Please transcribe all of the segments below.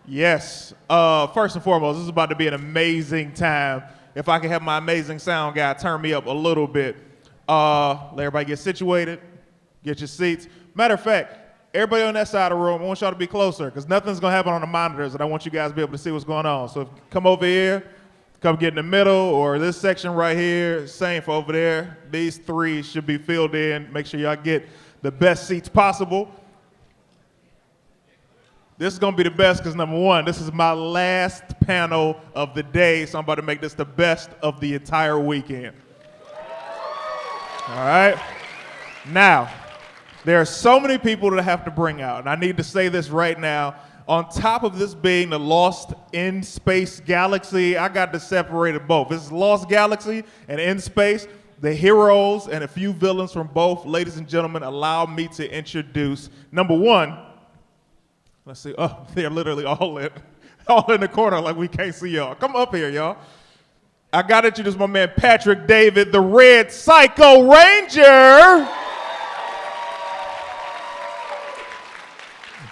Yes. First and foremost, this is about to be an amazing time. If I can have my amazing sound guy turn me up a little bit. Let everybody get situated, get your seats. Matter of fact, everybody on that side of the room, I want y'all to be closer because nothing's going to happen on the monitors, and I want you guys to be able to see what's going on. So come over here, come get in the middle, or this section right here, same for over there. These three should be filled in. Make sure y'all get the best seats possible. This is going to be the best because, number one, this is my last panel of the day, so I'm about to make this the best of the entire weekend. All right? Now, there are so many people that I have to bring out, and I need to say this right now. On top of this being the Lost in Space Galaxy, I got to separate it both. This is Lost Galaxy and In Space. The heroes and a few villains from both. Ladies and gentlemen, allow me to introduce, number one, let's see. Oh, they're literally all in the corner like we can't see y'all. Come up here, y'all. I got to introduce my man Patrick David, the Red Psycho Ranger.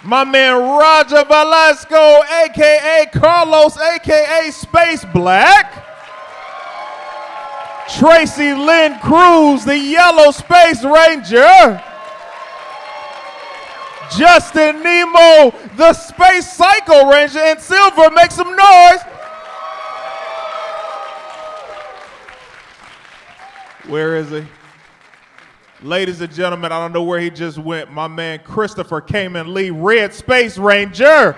My man Roger Velasco, a.k.a. Carlos, a.k.a. Space Black. Tracy Lynn Cruz, the Yellow Space Ranger. Justin Nemo, the Space Psycho Ranger, and Silver, make some noise. Where is he? Ladies and gentlemen, I don't know where he just went. My man Christopher Kamen Lee, Red Space Ranger.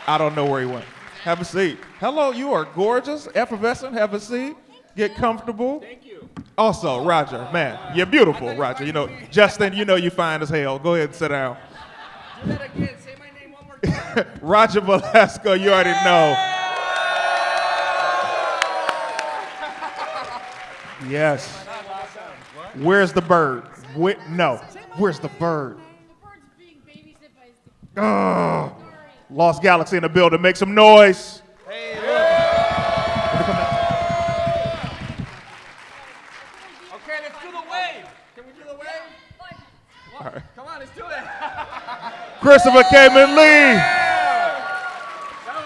I don't know where he went. Have a seat. Hello, you are gorgeous, effervescent. Have a seat. Get comfortable. Thank you. Also, Roger, man, you're beautiful, Roger. You know, Justin, you know you fine as hell. Go ahead and sit down. Do that again. Say my name one more time. Roger Velasco, you already know. Yes. Where's the bird? No. Where's the bird? The bird's being babysat by his... Lost Galaxy in the building. Make some noise. Hey, look. Okay, let's do the wave. Can we do the wave? All right. Come on, let's do it. Christopher Kamen Lee.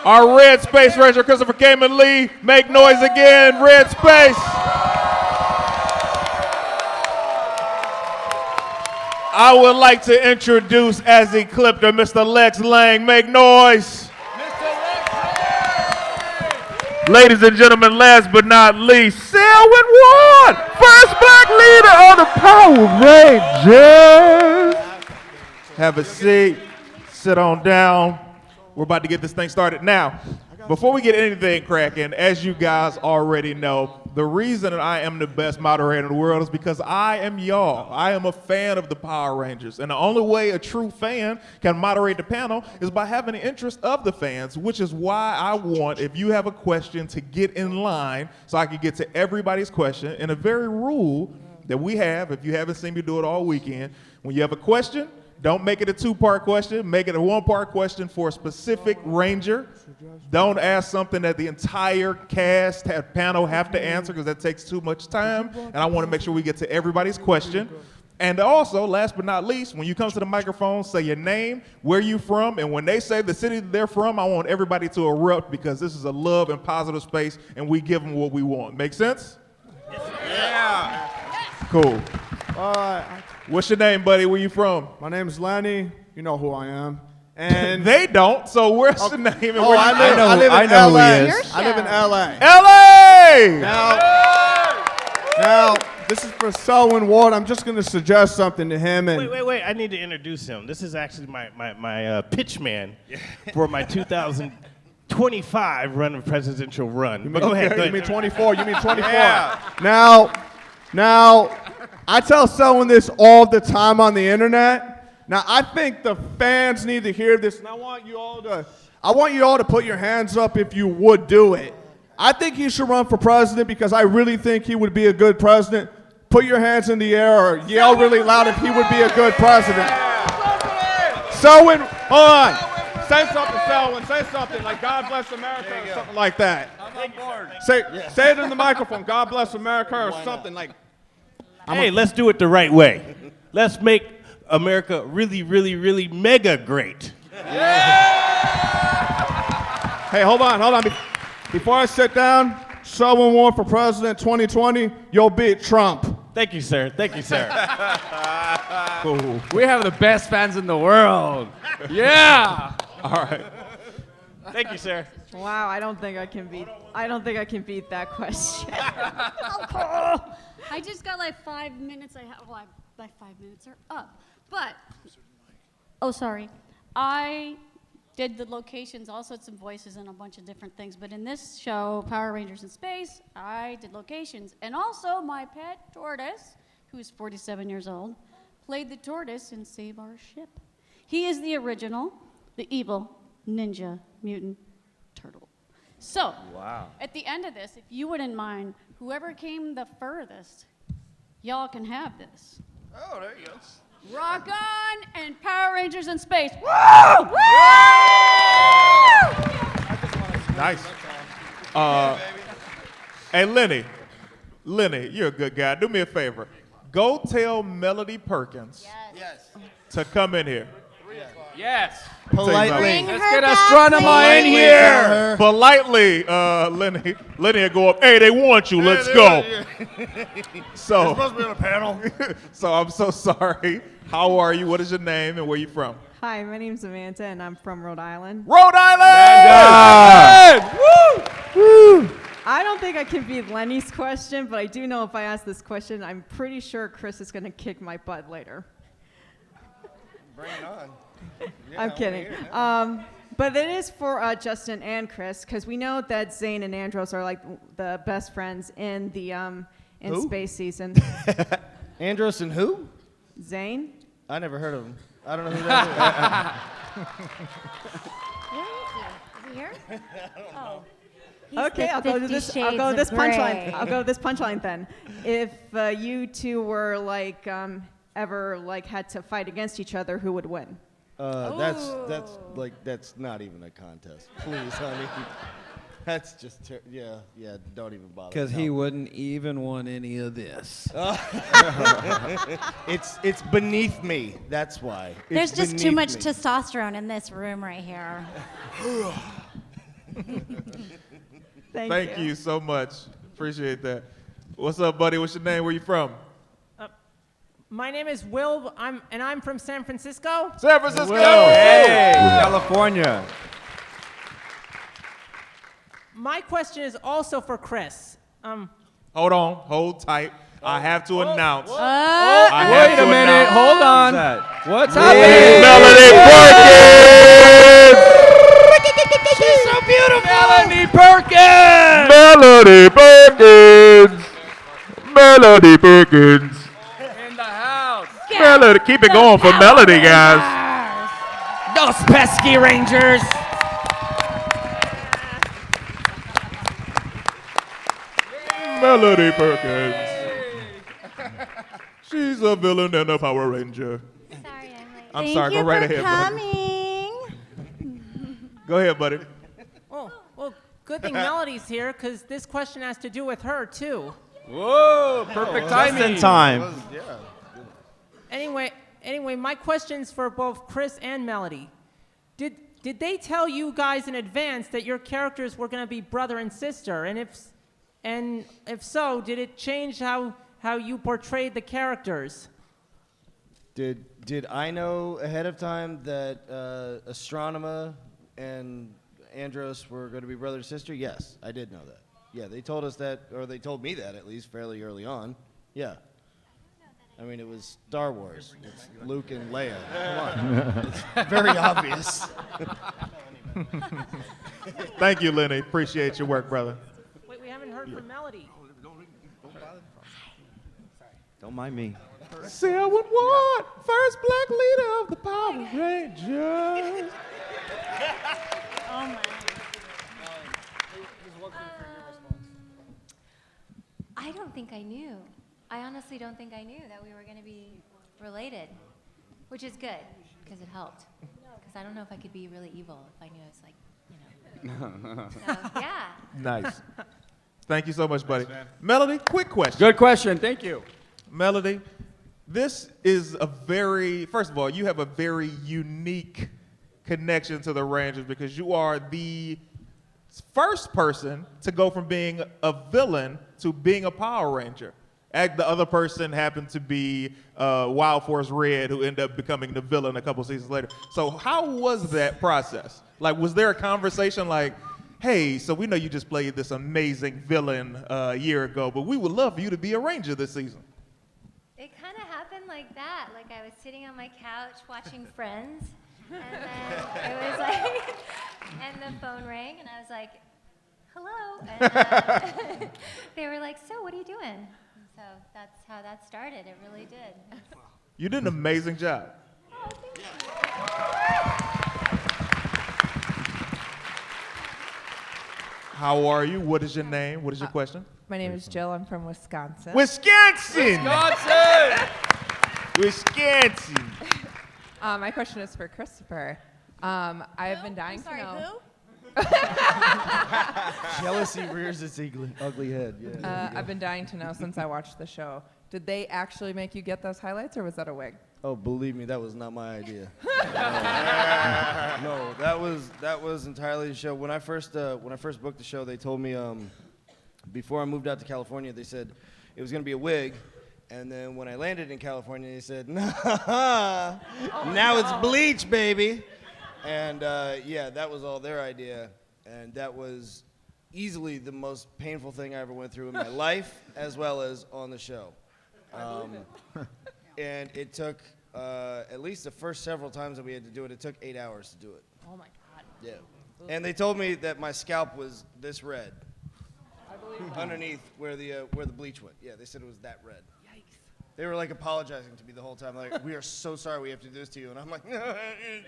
Our Red Space Ranger, Christopher Kamen Lee. Make noise again, Red Space. I would like to introduce as Ecliptor, Mr. Lex Lang. Make noise. Ladies and gentlemen, last but not least, Selwyn Ward, first black leader of the Power Rangers. Have a seat. Sit on down. We're about to get this thing started. Now, before we get anything cracking, as you guys already know, the reason that I am the best moderator in the world is because I am y'all. I am a fan of the Power Rangers. And the only way a true fan can moderate the panel is by having the interest of the fans, which is why I want, if you have a question, to get in line so I can get to everybody's question. And a very rule that we have, if you haven't seen me do it all weekend, when you have a question, don't make it a two-part question. Make it a one-part question for a specific ranger. Don't ask something that the entire cast, panel have to answer because that takes too much time. And I want to make sure we get to everybody's question. And also, last but not least, when you come to the microphone, say your name, where you from, and when they say the city that they're from, I want everybody to erupt because this is a love and positive space, and we give them what we want. Make sense? Yeah. Cool. What's your name, buddy? Where you from? My name's Lenny. You know who I am. And They don't, so where's the name? And where you I live in know who LA. he is. I live in LA. LA! Now, this is for Selwyn Ward. I'm just going to suggest something to him. And Wait. I need to introduce him. This is actually my pitch man for my 2025 run of presidential run. But go ahead. You mean 24? You mean 24? Yeah. Now, I tell Selwyn this all the time on the internet. Now, I think the fans need to hear this, and I want you all to put your hands up if you would do it. I think he should run for president because I really think he would be a good president. Put your hands in the air or yell really loud if he would be a good president. Selwyn, hold on. Say something, Selwyn. Say something like God bless America or something like that. I'm on board. Say it in the microphone. God bless America or something like. Hey, let's do it the right way. Let's make America really, really, really mega great. Hey, hold on. Before I sit down, someone won for president 2020, you'll beat Trump. Thank you, sir. Thank you, sir. Cool. We have the best fans in the world. Yeah. All right. Thank you, sir. Wow, I don't think I can beat that question. I just got like 5 minutes. My 5 minutes are up. But, oh, sorry. I did the locations, all sorts of voices and a bunch of different things. But in this show, Power Rangers in Space, I did locations. And also my pet tortoise, who's 47 years old, played the tortoise in Save Our Ship. He is the original, the evil ninja mutant turtle. So, at the end of this, if you wouldn't mind, whoever came the furthest, y'all can have this. Oh, there you go. Rock on and Power Rangers in Space. Woo! Woo! Nice. Hey, Lenny, you're a good guy. Do me a favor. Go tell Melody Perkins to come in here. Yes. Politely. Let's get Astronomer in here. Politely, Lenny will go up. Hey, they want you. Let's go. So, Supposed to be on a panel. so I'm so sorry. How are you? What is your name and where you from? Hi, my name's Samantha, and I'm from Rhode Island. Rhode Island! Woo! I don't think I can beat Lenny's question, but I do know if I ask this question, I'm pretty sure Chris is going to kick my butt later. Bring it on. I'm kidding. But it is for Justin and Chris, because we know that Zane and Andros are like the best friends in the in space season. Andros and who? Zane? I never heard of him. I don't know who that Where is he? Is he here? Oh. Okay, I'll go to this punchline. I'll go to this punchline then. If you two were like ever like had to fight against each other, who would win? That's not even a contest. Please, honey. That's just don't even bother. Because he wouldn't even want any of this. It's beneath me. That's why. There's just too much testosterone in this room right here. Thank you so much. Appreciate that. What's up, buddy? What's your name? Where you from? My name is Will, I'm from San Francisco. San Francisco! Hey, California. My question is also for Chris. Hold on. Hold tight. I have to announce. Wait a minute. Hold on. What's happening? Melody Perkins! She's so beautiful. Melody Perkins! In the house. Melody, keep it going for Melody, guys. Those pesky Rangers. Melody Perkins. She's a villain and a Power Ranger. Sorry, I'm late. I'm sorry, go right ahead, buddy. Go ahead, buddy. Oh, well, good thing Melody's here, because this question has to do with her, too. Whoa, perfect timing. Just in time. Anyway, my question's for both Chris and Melody. Did they tell you guys in advance that your characters were going to be brother and sister? And if so, did it change how you portrayed the characters? Did I know ahead of time that Astronomer and Andros were going to be brother and sister? Yes, I did know that. Yeah, they told us that, or they told me that at least fairly early on. Yeah. I mean, it was Star Wars. It's Luke and Leia. Come on. It's very obvious. Thank you, Lenny. Appreciate your work, brother. Wait, we haven't heard from Melody. Don't mind me. Say I would want first black leader of the Power Rangers. Oh my. I don't think I knew. I honestly don't think I knew that we were going to be related, which is good because it helped. Because I don't know if I could be really evil if I knew I was like, So, yeah. Nice. Thank you so much, buddy. Melody, quick question. Good question. Thank you. Melody, This is first of all, you have a very unique connection to the Rangers because you are the first person to go from being a villain to being a Power Ranger. The other person happened to be Wild Force Red, who ended up becoming the villain a couple seasons later. So how was that process? Like, was there a conversation like, hey, so we know you just played this amazing villain a year ago, but we would love for you to be a Ranger this season? It kind of happened like that. Like I was sitting on my couch watching Friends, and then it was like, and the phone rang, and I was like, hello. And they were like, so what are you doing? And so that's how that started. It really did. You did an amazing job. Oh, thank you. How are you? What is your name? What is your question? My name is Jill. I'm from Wisconsin. Wisconsin! Wisconsin! My question is for Christopher. I have been dying to know. Jealousy rears its ugly head. Yeah. I've been dying to know since I watched the show. Did they actually make you get those highlights, or was that a wig? Oh, believe me, that was not my idea. No, that was entirely the show. When I first booked the show, they told me before I moved out to California, they said it was gonna be a wig, and then when I landed in California, they said, nah, now it's bleach, baby. And yeah, that was all their idea, and that was easily the most painful thing I ever went through in my life, as well as on the show. And it took, at least the first several times that we had to do it, it took 8 hours to do it. Oh my God. Yeah. And they told me that my scalp was this red. I believe underneath where the bleach went. Yeah, they said it was that red. Yikes. They were like apologizing to me the whole time, like, we are so sorry we have to do this to you. And I'm like, no,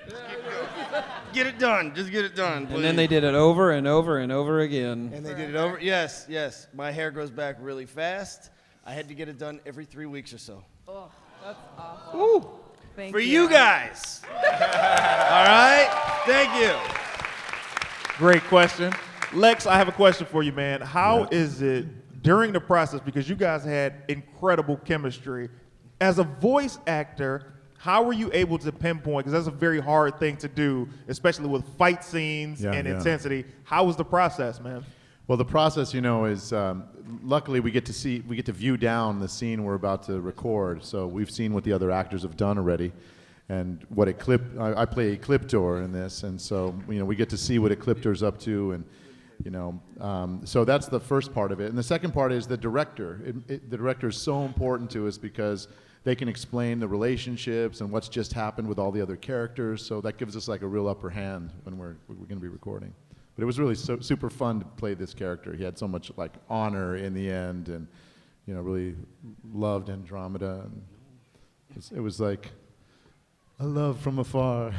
just keep going. Get it done. Just get it done, please. And then they did it over and over and over again. And they did it over. Yes, yes. My hair grows back really fast. I had to get it done every 3 weeks or so. Oh, that's awful. Woo. Thank For you. you guys. All right? Thank you. Great question. Lex, I have a question for you, man. How is it during the process, because you guys had incredible chemistry, as a voice actor, how were you able to pinpoint, because that's a very hard thing to do, especially with fight scenes and intensity. How was the process, man? Well, the process, you know, is luckily we get to view down the scene we're about to record. So we've seen what the other actors have done already, and what I play Ecliptor in this, and so we get to see what Ecliptor's up to, and so that's the first part of it. And the second part is the director. The director is so important to us because they can explain the relationships and what's just happened with all the other characters. So that gives us like a real upper hand when we're going to be recording. But it was really super fun to play this character. He had so much like honor in the end, and really loved Andromeda. And it was like a love from afar,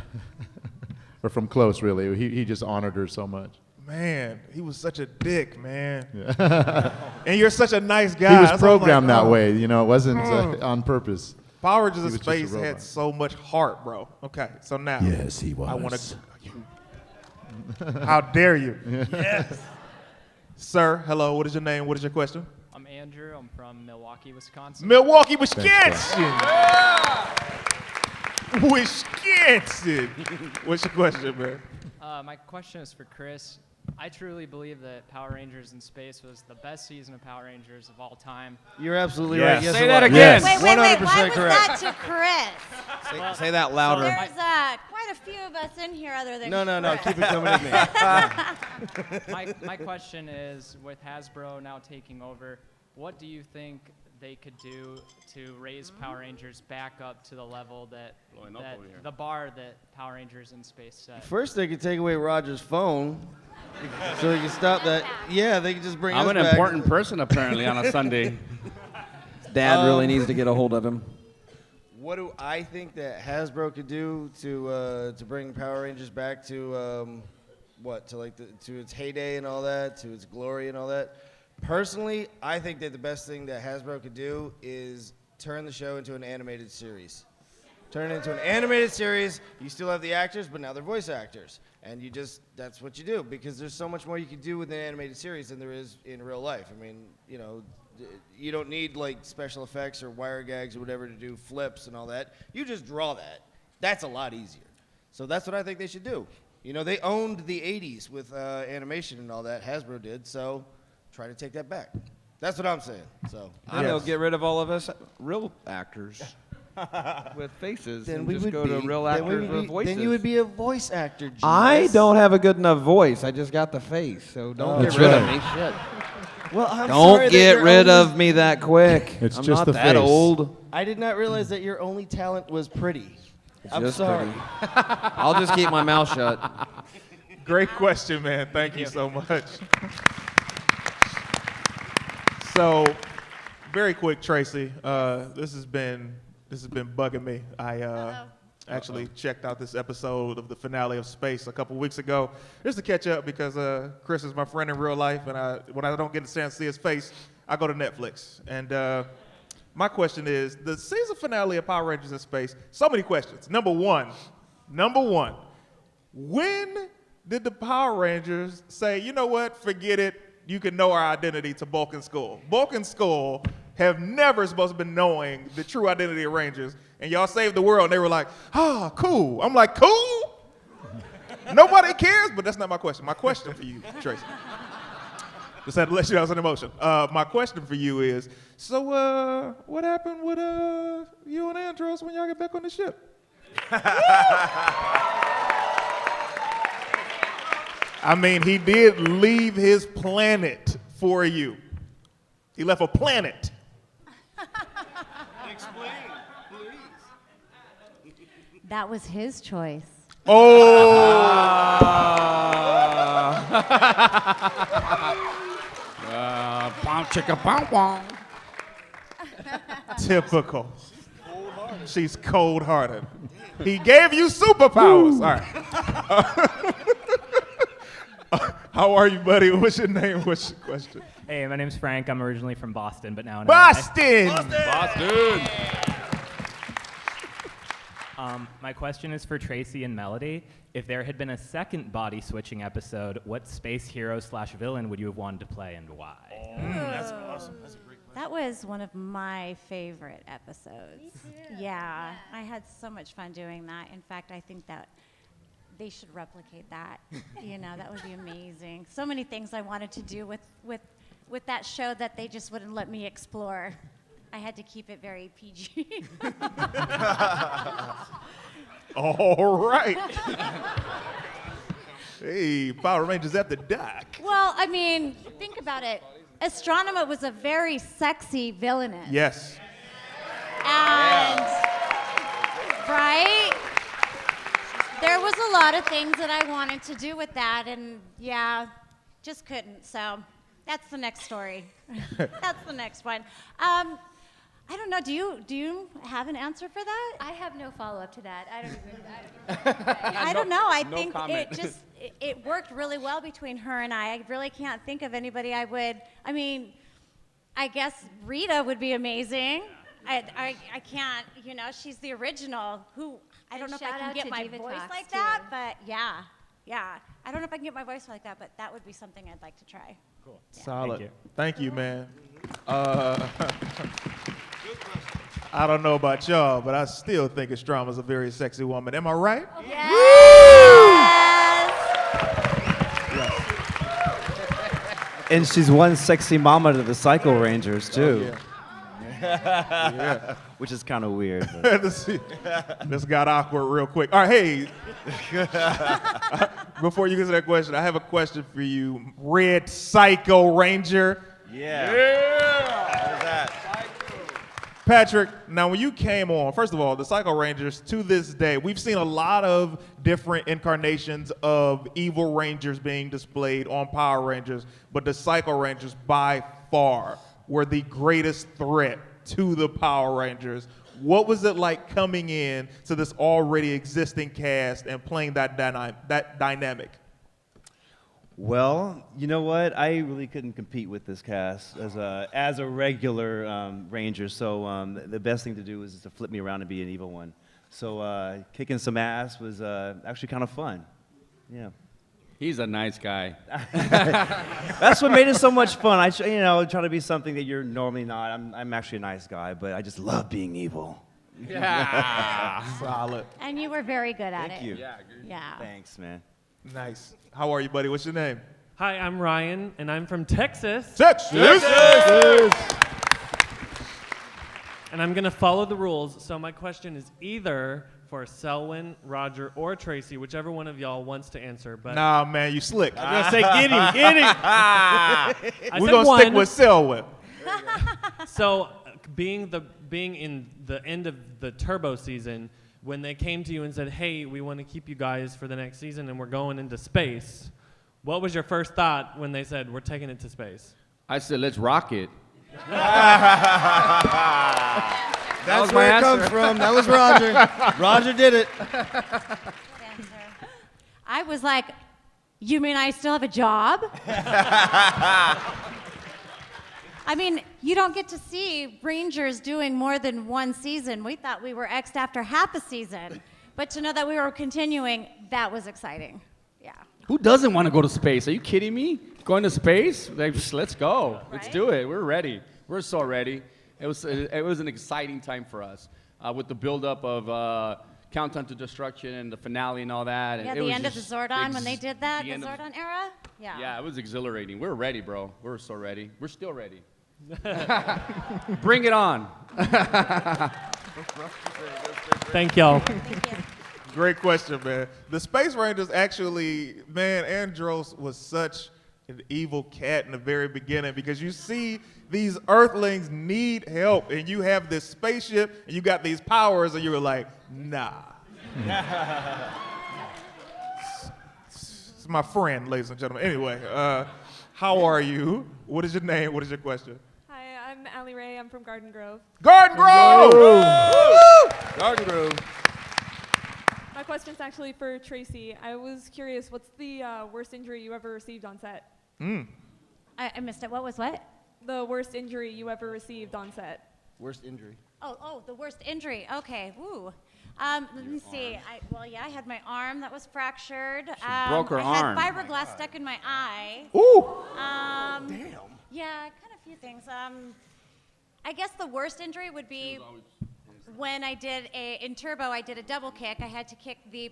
or from close, really. He just honored her so much. Man, he was such a dick, man. Yeah. And you're such a nice guy. He was That's programmed like, that way. It wasn't on purpose. Power Rangers in Space had so much heart, bro. Okay, so now. Yes, he was. I want to. How dare you? Yes. Sir, hello, what is your name? What is your question? I'm Andrew. I'm from Milwaukee, Wisconsin. Milwaukee, Wisconsin. Wisconsin. What's your question, man? My question is for Chris. I truly believe that Power Rangers in Space was the best season of Power Rangers of all time. You're absolutely right. Yes, say that again. Yes. Wait, 100% why was correct. that to Chris? Say that louder. There's quite a few of us in here other than No, Chris. keep it coming to me. My question is, with Hasbro now taking over, what do you think they could do to raise Power Rangers back up to the level that the bar that Power Rangers in Space set? First, they could take away Roger's phone, so they can stop that. Yeah, they can just bring us I'm an back. important person, apparently, on a Sunday. Dad really needs to get a hold of him. What do I think that Hasbro could do to bring Power Rangers back to to its heyday and all that, to its glory and all that? Personally, I think that the best thing that Hasbro could do is turn the show into an animated series. Turn it into an animated series. You still have the actors, but now they're voice actors. And that's what you do, because there's so much more you can do with an animated series than there is in real life. I mean, You don't need like special effects or wire gags or whatever to do flips and all that. You just draw that. That's a lot easier. So that's what I think they should do. You know, they owned the 80s with animation and all that. Hasbro did. So try to take that back. That's what I'm saying. So And they'll get rid of all of us real actors with faces and just go to real actors with voices. Then you would be a voice actor, genius. I don't have a good enough voice. I just got the face, so don't get rid of me. Shit. Well, I'm Don't sorry get that rid your of me that quick. It's I'm just not the that face. old. I did not realize that your only talent was pretty. I'm Just sorry. pretty. I'll just keep my mouth shut. Great question, man. Thank you so much. So, very quick, Tracy. This has been bugging me. I actually checked out this episode of the finale of Space a couple weeks ago just to catch up because Chris is my friend in real life, and when I don't get a chance to see his face, I go to Netflix. And my question is, the season finale of Power Rangers in Space, so many questions. Number one, when did the Power Rangers say, you know what, forget it, you can know our identity to Bulk and Skull? Bulk and Skull have never supposed to be knowing the true identity of Rangers, and y'all saved the world, and they were like, cool. I'm like, cool? Nobody cares? But that's not my question. My question for you, Tracy. Just had to let you know I was in emotion. My question for you is, so what happened with you and Andros when y'all get back on the ship? I mean, he did leave his planet for you. He left a planet. Explain, please. That was his choice. Typical. She's cold-hearted. He gave you superpowers. All right. How are you, buddy? What's your name? What's your question? Hey, my name's Frank. I'm originally from Boston, but now in Boston! Boston! My question is for Tracy and Melody. If there had been a second body switching episode, what space hero / villain would you have wanted to play and why? That's awesome. That's a great question. That was one of my favorite episodes. Me too. Yeah, I had so much fun doing that. In fact, I think that they should replicate that. You know, that would be amazing. So many things I wanted to do with that show that they just wouldn't let me explore. I had to keep it very PG. All right. Hey, Power Rangers at the dock. Well, I mean, think about it. Astronema was a very sexy villainess. Yes. And, right? There was a lot of things that I wanted to do with that, and yeah, just couldn't. So that's the next story. That's the next one. I don't know. Do you have an answer for that? I have no follow-up to that. I don't even. I don't know. I no think comment. it worked really well between her and I. I really can't think of anybody I would. I mean, I guess Rita would be amazing. I can't. You know, she's the original. I don't know if I can get my voice like that, but yeah. I don't know if I can get my voice like that, but that would be something I'd like to try. Cool. Yeah. Solid. Thank you, man. I don't know about y'all, but I still think Estrama's a very sexy woman. Am I right? Yes. And she's one sexy mama to the Cycle Rangers, too. Yeah. Which is kind of weird. But. This got awkward real quick. All right, hey. Before you get to that question, I have a question for you, Red Psycho Ranger. Yeah. What is that? Patrick, now when you came on, first of all, the Psycho Rangers, to this day, we've seen a lot of different incarnations of evil Rangers being displayed on Power Rangers, but the Psycho Rangers, by far, were the greatest threat to the Power Rangers. What was it like coming in to this already existing cast and playing that dynamic? Well, you know what? I really couldn't compete with this cast as a regular Ranger. So the best thing to do was to flip me around and be an evil one. So kicking some ass was actually kind of fun. Yeah. He's a nice guy. That's what made it so much fun. I try to be something that you're normally not. I'm actually a nice guy, but I just love being evil. Yeah. Solid. And you were very good at Thank it. you. Yeah. Thanks, man. Nice. How are you, buddy? What's your name? Hi, I'm Ryan, and I'm from Texas. Texas. And I'm going to follow the rules. So my question is either for Selwyn, Roger, or Tracy, whichever one of y'all wants to answer. But Nah, man, you slick. I'm going to say get him. We're going to stick with Selwyn. So being in the end of the Turbo season, when they came to you and said, hey, we want to keep you guys for the next season and we're going into space, what was your first thought when they said, we're taking it to space? I said, let's rock it. That's where it comes from. That was Roger. Roger did it. I was like, you mean I still have a job? I mean, you don't get to see Rangers doing more than one season. We thought we were X'd after half a season. But to know that we were continuing, that was exciting. Yeah. Who doesn't want to go to space? Are you kidding me? Going to space? Like, let's go. Let's do it. We're ready. We're so ready. It was an exciting time for us with the buildup of Countdown to Destruction and the finale and all that. Yeah, and the end of the Zordon when they did that, the Zordon era. Yeah. Yeah, it was exhilarating. We're ready, bro. We're so ready. We're still ready. Bring it on. Thank y'all. Thank you. Great question, man. The Space Rangers actually, man, Andros was such an evil cat in the very beginning because you see these Earthlings need help and you have this spaceship and you got these powers and you were like, nah. It's my friend, ladies and gentlemen. Anyway, how are you? What is your name? What is your question? Hi, I'm Allie Ray. I'm from Garden Grove. Garden Grove! Garden Grove. My question's actually for Tracy. I was curious, what's the worst injury you ever received on set? I missed it. What was what? The worst injury you ever received on set. Worst injury. Oh, the worst injury. Okay, woo. Let me see. I had my arm that was fractured. broke her arm. I had fiberglass stuck in my eye. Ooh. Damn. Yeah, kind of a few things. I guess the worst injury would be when I did in Turbo, I did a double kick. I had to kick the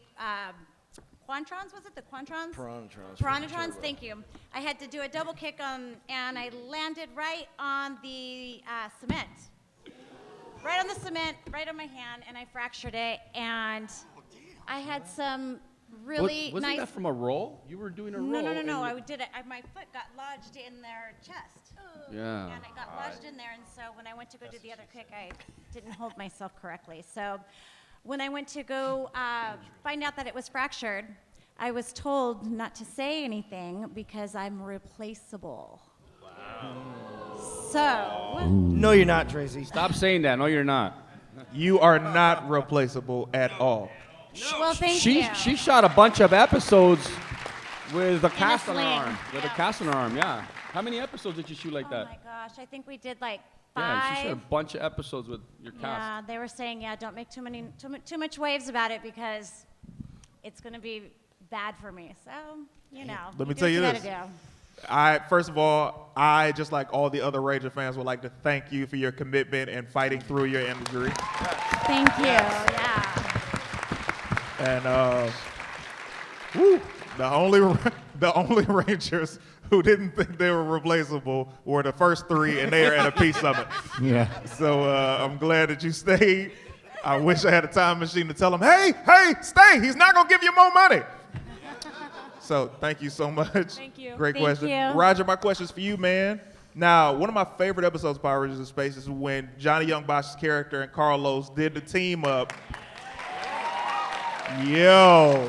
Quantrons, was it the Quantrons? Piranhatrons, thank you. I had to do a double kick and I landed right on the cement. Right on the cement, right on my hand, and I fractured it. And I had some really Wasn't nice. that from a roll? You were doing a roll. No. I did it. My foot got lodged in their chest. Yeah. And it got lodged in there, and so when I went to go do the other kick, I didn't hold myself correctly. So when I went to go find out that it was fractured, I was told not to say anything because I'm replaceable. So. No, you're not, Tracy. Stop saying that. No, you're not. You are not replaceable at all. Well, thank you. She shot a bunch of episodes with a cast on her sling. arm. With a cast on her arm, yeah. How many episodes did you shoot like that? Oh my gosh, I think we did like 5. Yeah, she shot a bunch of episodes with your cast. Yeah, they were saying, don't make too much waves about it because it's going to be bad for me. So, Let me tell you this. First of all, I, just like all the other Ranger fans, would like to thank you for your commitment and fighting through your injury. Thank you, yeah. And the only Rangers who didn't think they were replaceable were the first 3, and they are at a peace summit. Yeah. So I'm glad that you stayed. I wish I had a time machine to tell them, hey, stay. He's not going to give you more money. So thank you so much. Thank you. Great Thank question. you. Roger, my question's for you, man. Now, one of my favorite episodes of Power Rangers in Space is when Johnny Young Bosch's character and Carlos did the team up. Yo.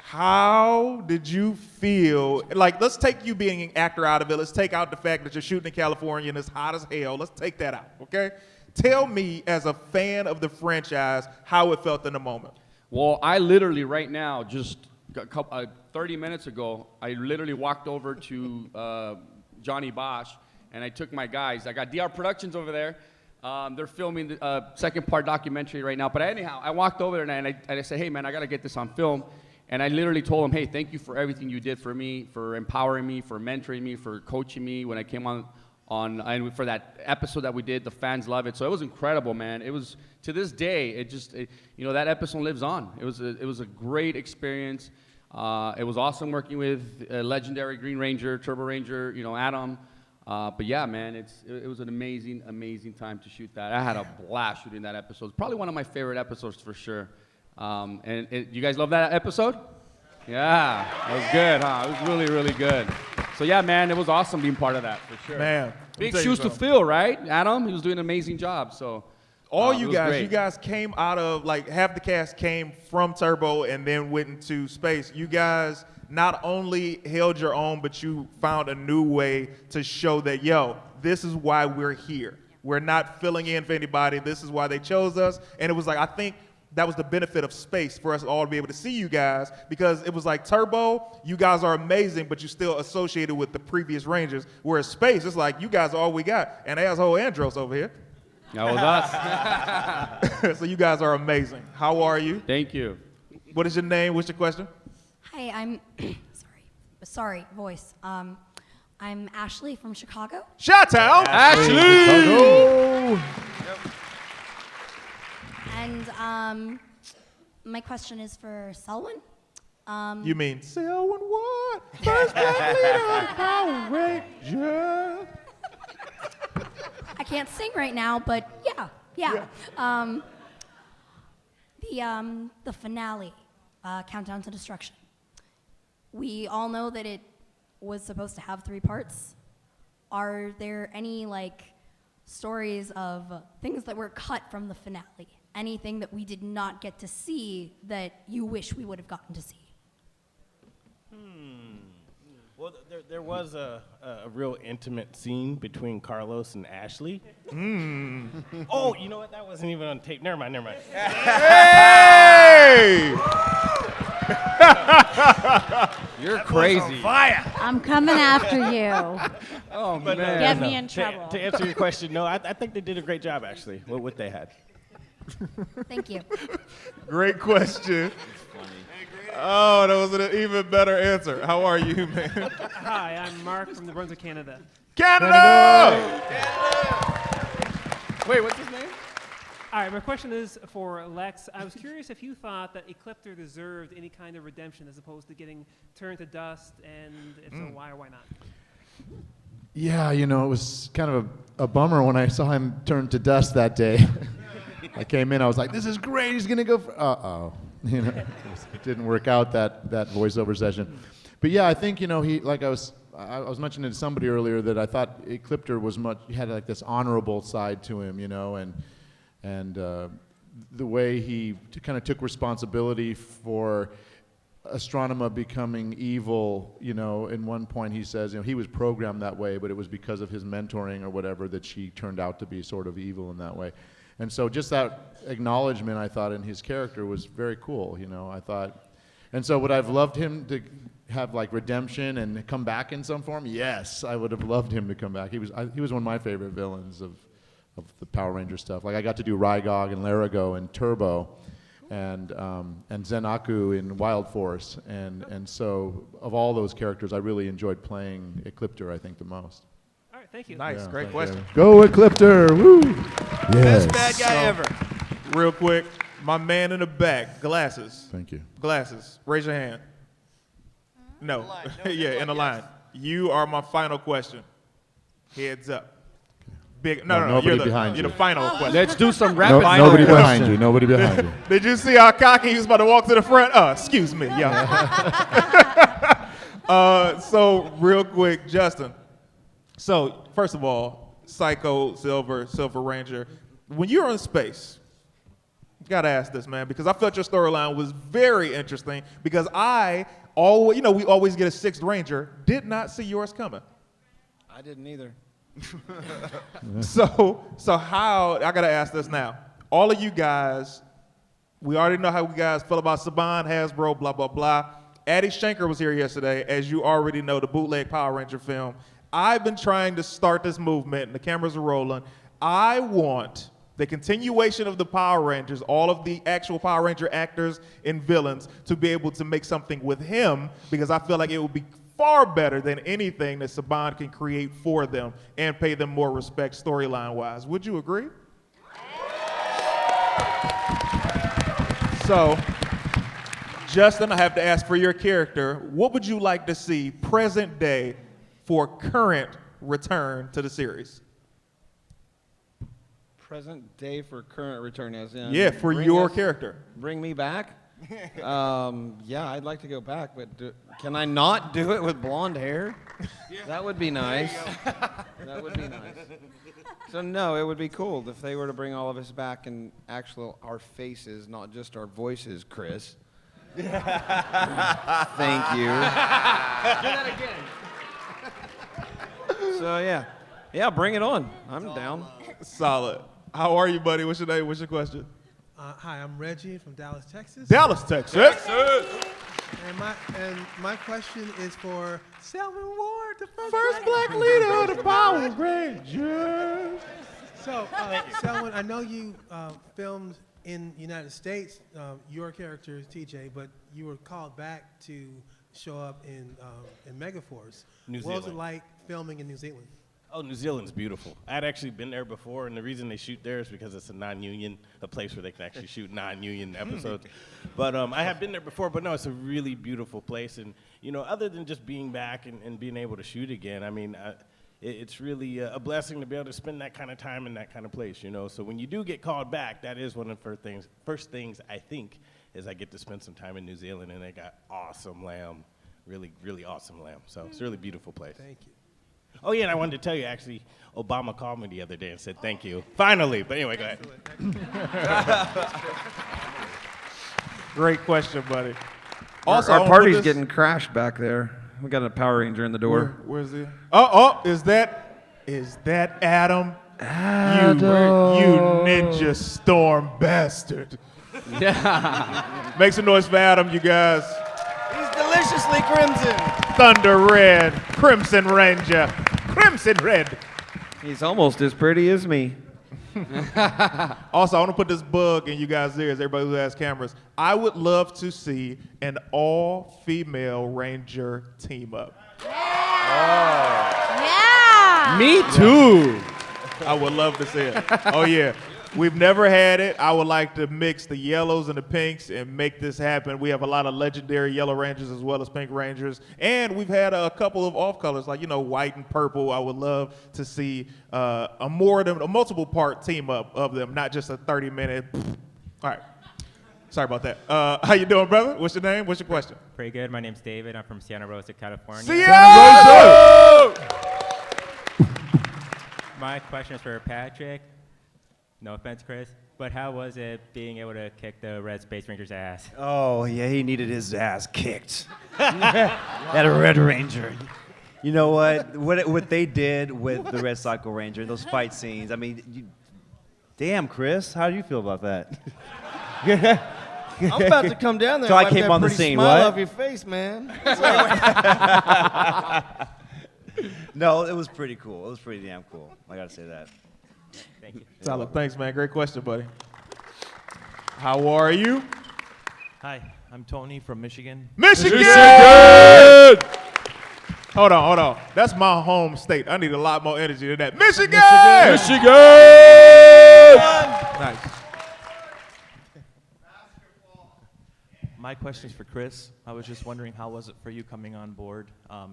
How did you feel? Like, let's take you being an actor out of it. Let's take out the fact that you're shooting in California and it's hot as hell. Let's take that out, okay? Tell me, as a fan of the franchise, how it felt in the moment. Well, I literally right now, just 30 minutes ago, I literally walked over to Johnny Bosch, and I took my guys. I got DR Productions over there. They're filming the second part documentary right now. But anyhow, I walked over there and I said, hey, man, I got to get this on film. And I literally told him, hey, thank you for everything you did for me, for empowering me, for mentoring me, for coaching me when I came on and for that episode that we did. The fans love it. So it was incredible, man. It was, to this day, that episode lives on. It was a great experience. It was awesome working with legendary Green Ranger, Turbo Ranger, Adam. But yeah, man, it was an amazing, amazing time to shoot that. I had a blast shooting that episode. It's probably one of my favorite episodes for sure. You guys love that episode? Yeah, it was good, huh? It was really, really good. So yeah, man, it was awesome being part of that for sure. Man, big shoes to fill, right? Adam, he was doing an amazing job. So you guys came out of, like, half the cast came from Turbo and then went into space. You guys not only held your own, but you found a new way to show that, this is why we're here. We're not filling in for anybody. This is why they chose us. And it was like, I think that was the benefit of space for us all to be able to see you guys, because it was like Turbo, you guys are amazing, but you're still associated with the previous Rangers. Whereas space, it's like, you guys are all we got. And asshole Andros over here. That was us. So you guys are amazing. How are you? Thank you. What is your name? What's your question? Hi, I'm sorry, voice. I'm Ashley from Chicago. Chi-town. Ashley. And my question is for Selwyn. You mean Selwyn what? First black leader of Power Rangers. I can't sing right now, but yeah. The finale, Countdown to Destruction. We all know that it was supposed to have 3 parts. Are there any stories of things that were cut from the finale? Anything that we did not get to see that you wish we would have gotten to see? Well, there was a real intimate scene between Carlos and Ashley. Oh, you know what? That wasn't even on tape. Never mind. Hey! You're crazy. Fire. I'm coming after you. Oh, But, man. Get me in trouble. To answer your question, no, I think they did a great job, actually, with what they had. Thank you. Great question. Oh, that was an even better answer. How are you, man? Hi, I'm Mark from the Brunswick, Canada. Canada! Wait, what's his name? All right, my question is for Lex. I was curious if you thought that Ecliptor deserved any kind of redemption as opposed to getting turned to dust, and if so, why or why not? Yeah, it was kind of a bummer when I saw him turn to dust that day. I came in, I was like, this is great, he's going to go for, it didn't work out that voiceover session. But yeah, I think, he, like I was mentioning to somebody earlier that I thought Ecliptor was he had this honorable side to him, and the way he kind of took responsibility for Astronema becoming evil, in one point he says, he was programmed that way, but it was because of his mentoring or whatever that she turned out to be sort of evil in that way. And so just that acknowledgement, I thought, in his character was very cool, I thought. And so would I have loved him to have redemption and come back in some form? Yes, I would have loved him to come back. He was one of my favorite villains of the Power Ranger stuff. I got to do Rygog and Larago in Turbo, and Zenaku in Wild Force, and so of all those characters, I really enjoyed playing Ecliptor, I think, the most. All right, thank you. Nice, great question. Go Ecliptor, woo! Yes. Best bad guy ever. Real quick, my man in the back, glasses. Thank you. Glasses, raise your hand. No, yeah, in the line. You are my final question. Heads up. Big. No, nobody behind you. You're the final question. Let's do some rapid fire. Nobody behind you. Nobody behind you. Did you see how cocky he was about to walk to the front? Excuse me, so real quick, Justin. So first of all, Psycho, Silver Ranger. When you're in space, gotta ask this, man, because I felt your storyline was very interesting. Because we always get a 6th Ranger. Did not see yours coming. I didn't either. So how, I gotta ask this now. All of you guys, we already know how you guys feel about Saban, Hasbro, blah, blah, blah. Addie Shanker was here yesterday, as you already know, the bootleg Power Ranger film. I've been trying to start this movement, and the cameras are rolling. I want the continuation of the Power Rangers, all of the actual Power Ranger actors and villains, to be able to make something with him, because I feel like it would be far better than anything that Saban can create for them and pay them more respect storyline-wise. Would you agree? So, Justin, I have to ask for your character, what would you like to see present day for current return to the series? Present day for current return, as in For your character. Bring me back. Yeah, I'd like to go back, but can I not do it with blonde hair? That would be nice. That would be nice. So no, it would be cool if they were to bring all of us back and actual our faces, not just our voices, Chris. Thank you. Do that again. So yeah, bring it on. I'm down. Solid. How are you, buddy? What's your name? What's your question? Hi, I'm Reggie from Dallas, Texas. Dallas, Texas. And my question is for Selwyn Ward, the First black leader of the Power Rangers. So, Selwyn, I know you filmed in the United States, your character is TJ, but you were called back to show up in Megaforce. New What was it Zealand. like filming in New Zealand? Oh, New Zealand's beautiful. I'd actually been there before, and the reason they shoot there is because it's a non-union, a place where they can actually shoot non-union episodes. But I have been there before, but no, it's a really beautiful place. And, you know, other than just being back and being able to shoot again, I mean, it's really a blessing to be able to spend that kind of time in that kind of place, you know. So when you do get called back, that is one of the first things I think is I get to spend some time in New Zealand, and they got awesome lamb, really, really awesome lamb. So it's a really beautiful place. Thank you. Oh, yeah, and I wanted to tell you, actually, Obama called me the other day and said thank you. Finally. But anyway, go ahead. Great question, buddy. Also, our party's getting crashed back there. We got a Power Ranger in the door. Where's he? Oh, is that Adam? You Ninja Storm bastard. Yeah. Make some noise for Adam, you guys. He's deliciously crimson. Thunder Red, Crimson Ranger, Crimson Red. He's almost as pretty as me. Also, I want to put this bug in you guys' ears, everybody who has cameras. I would love to see an all-female Ranger team up. Yeah. Me too. I would love to see it. Oh, yeah. We've never had it. I would like to mix the yellows and the pinks and make this happen. We have a lot of legendary yellow Rangers as well as pink Rangers. And we've had a couple of off colors, like, you know, white and purple. I would love to see a multiple part team up of them, not just a 30-minute. All right. Sorry about that. How you doing, brother? What's your name? What's your question? Pretty good. My name's David. I'm from Santa Rosa, California. Santa Rosa! My question is for Patrick. No offense, Chris, but how was it being able to kick the Red Space Ranger's ass? Oh, yeah, he needed his ass kicked. At a Red Ranger. You know what they did with the Red Cycle Ranger, those fight scenes, I mean, damn, Chris, how do you feel about that? I'm about to come down there So and I wipe came that on the pretty scene, smile what? off your face, man. No, it was pretty cool. It was pretty damn cool. I gotta say that. Thank you. Solid. Thanks, man. Great question, buddy. How are you? Hi, I'm Tony from Michigan. Michigan! Hold on. That's my home state. I need a lot more energy than that. Michigan! Nice. My question's for Chris. I was just wondering, how was it for you coming on board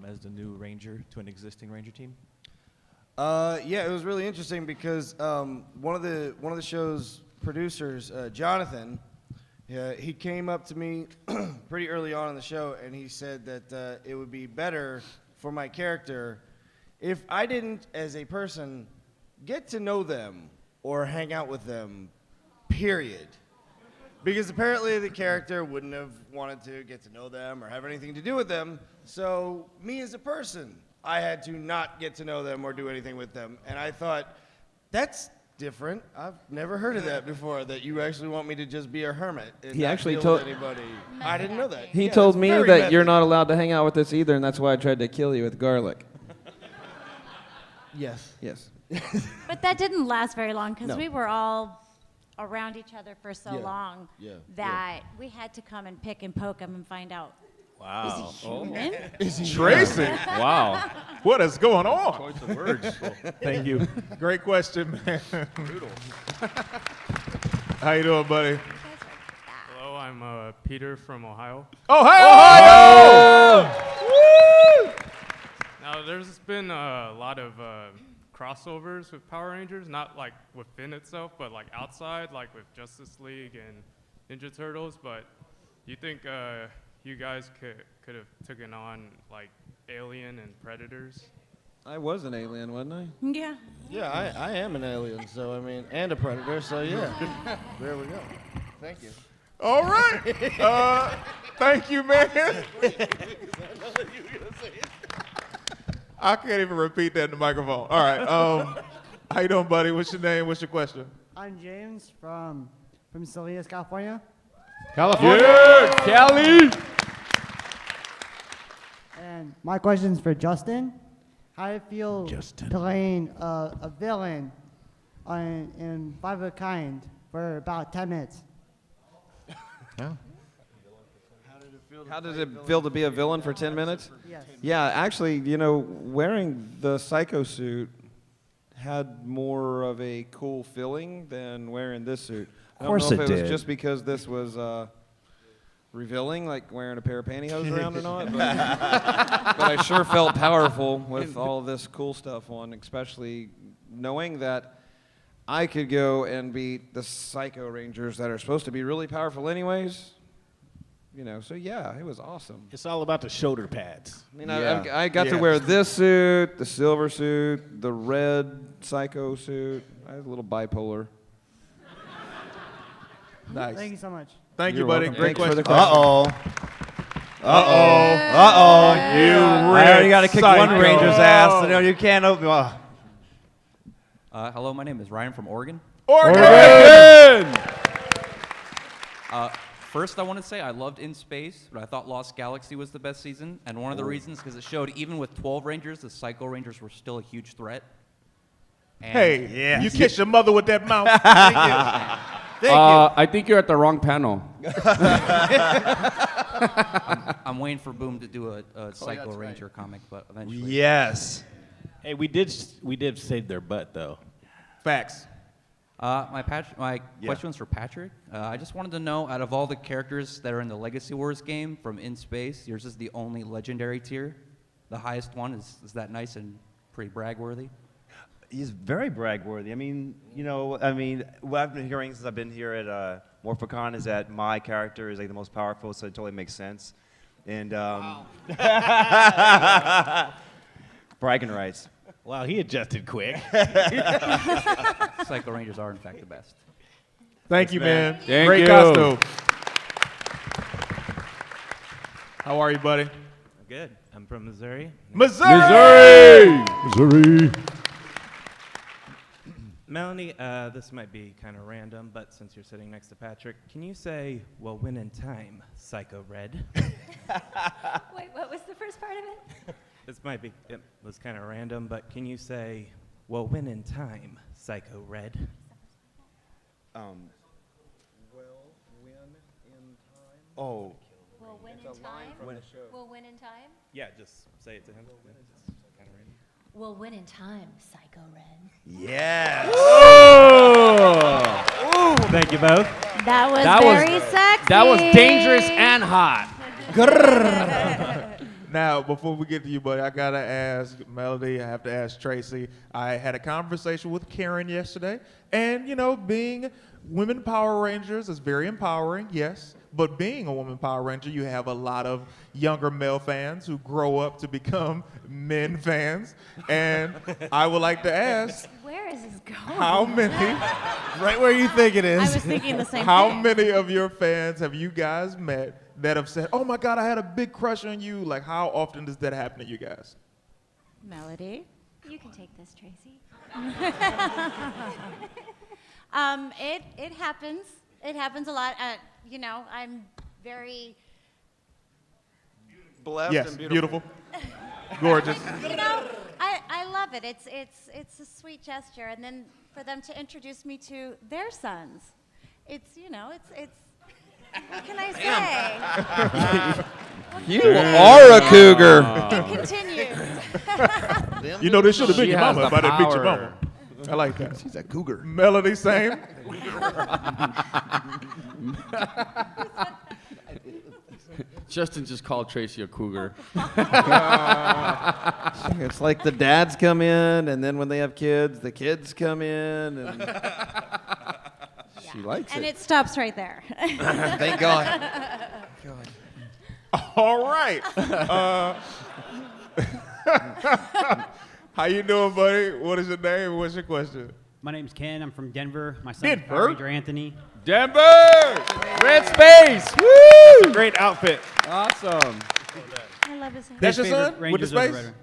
as the new Ranger to an existing Ranger team? Yeah, it was really interesting because one of the show's producers, Jonathan, he came up to me pretty early on in the show, and he said that it would be better for my character if I didn't, as a person, get to know them or hang out with them, period. Because apparently the character wouldn't have wanted to get to know them or have anything to do with them. So me as a person, I had to not get to know them or do anything with them. And I thought, that's different. I've never heard of that before, that you actually want me to just be a hermit and He not actually deal told- with anybody. I didn't know that. He Yeah, told it's me very that you're method. not allowed to hang out with us either, and that's why I tried to kill you with garlic. Yes. Yes. But that didn't last very long because No. we were all around each other for so Yeah. long Yeah. that we had to come and pick and poke him and find out. Wow. Is he human? Is he Tracy. Wow. What is going on? Choice of words. Thank you. Great question, man. Brutal. How you doing, buddy? Hello, I'm Peter from Ohio. Ohio! Woo! Now, there's been a lot of crossovers with Power Rangers, not like within itself, but like outside, like with Justice League and Ninja Turtles. But do you think you guys could have taken on like Alien and Predators? I was an alien, wasn't I? Yeah. Yeah, I am an alien, so I mean, and a predator, so yeah. There we go. Thank you. All right. Thank you, man. I can't even repeat that in the microphone. All right. How you doing, buddy? What's your name? What's your question? I'm James from Salinas, California. California! Yeah, Cali! And my question is for Justin. How do you feel playing a villain in Five of a Kind for about 10 minutes? How did it feel to be a villain for 10 minutes? Yes. Yeah, actually, you know, wearing the Psycho suit had more of a cool feeling than wearing this suit. Of course I don't know it if it did. was just because this was revealing, like wearing a pair of pantyhose around or not, but I sure felt powerful with all this cool stuff on, especially knowing that I could go and beat the Psycho Rangers that are supposed to be really powerful anyways. You know, so yeah, it was awesome. It's all about the shoulder pads. I mean, I got to wear this suit, the silver suit, the red Psycho suit. I was a little bipolar. Nice. Thank you so much. Thank you, You're buddy. welcome. Great Thanks for question. the question. You I already got to kick one psycho. Ranger's ass. You know, you can't open. Hello, my name is Ryan from Oregon. Oregon! First, I want to say I loved In Space, but I thought Lost Galaxy was the best season. And one of the reasons because it showed even with 12 Rangers, the Psycho Rangers were still a huge threat. And Hey, you kiss your mother with that mouth. I think you're at the wrong panel. I'm waiting for Boom to do a Psycho Ranger comic, but eventually. Yes. Hey, we did save their butt though. Facts. My question was for Patrick. I just wanted to know, out of all the characters that are in the Legacy Wars game from In Space, yours is the only legendary tier. The highest one. Is that nice and pretty brag-worthy? He's very brag-worthy. I mean, what I've been hearing since I've been here at Morphicon is that my character is like the most powerful, so it totally makes sense. And bragging rights. Wow, he adjusted quick. Psycho Rangers are, in fact, the best. Thank you, man. Thank Great you. costume. How are you, buddy? I'm good. I'm from Missouri. Missouri! Missouri. Melanie, this might be kind of random, but since you're sitting next to Patrick, can you say, well, when in time, Psycho Red? Wait, what was the first part of it? This might be, it was kind of random, but can you say, well, when in time, Psycho Red? Oh. Will win in time? Will win in time? Yeah, just say it to him. Kind of random. Will win in time, Psycho Red. Yes. Thank you both. That was That very was- sexy. That was dangerous and hot. Now, before we get to you, buddy, I gotta ask Melody. I have to ask Tracy. I had a conversation with Karen yesterday, and being women Power Rangers is very empowering, yes. But being a woman Power Ranger, you have a lot of younger male fans who grow up to become men fans, and I would like to ask, Where is this going? how many? Right where you think it is. I was thinking the same How thing. many of your fans have you guys met that have said, "Oh my God, I had a big crush on you"? Like, how often does that happen to you guys? Melody. You can take this, Tracy. It happens. It happens a lot. I'm very Blessed Yes, and beautiful. Gorgeous. You know, I love it. It's a sweet gesture, and then for them to introduce me to their sons, it's what can I say? You are a cougar. It continues. You know, this should have been She your has mama, the but I didn't beat your power. mama. I like that. She's a cougar. Melody, same. Justin just called Tracy a cougar. It's like the dads come in, and then when they have kids, the kids come in, and she likes And it. it stops right there. Thank God. All right. How you doing, buddy? What is your name? What's your question? My name's Ken. I'm from Denver. My son's Denver? Power Ranger Anthony. Denver! Red Space! Woo! Great outfit. Awesome. I love his hair. That's your His favorite son with the Rangers are space? Red.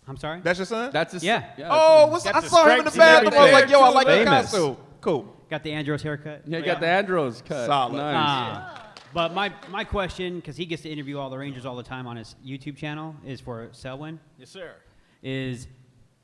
I'm sorry? That's your son? That's his. Yeah. Oh, what's, I saw him in the bathroom. I was like, yo, I like that costume. Cool. Got the Andros haircut. Yeah, you got the Andros cut. Solid. Nice. But my question, because he gets to interview all the Rangers all the time on his YouTube channel, is for Selwyn. Yes, sir. Is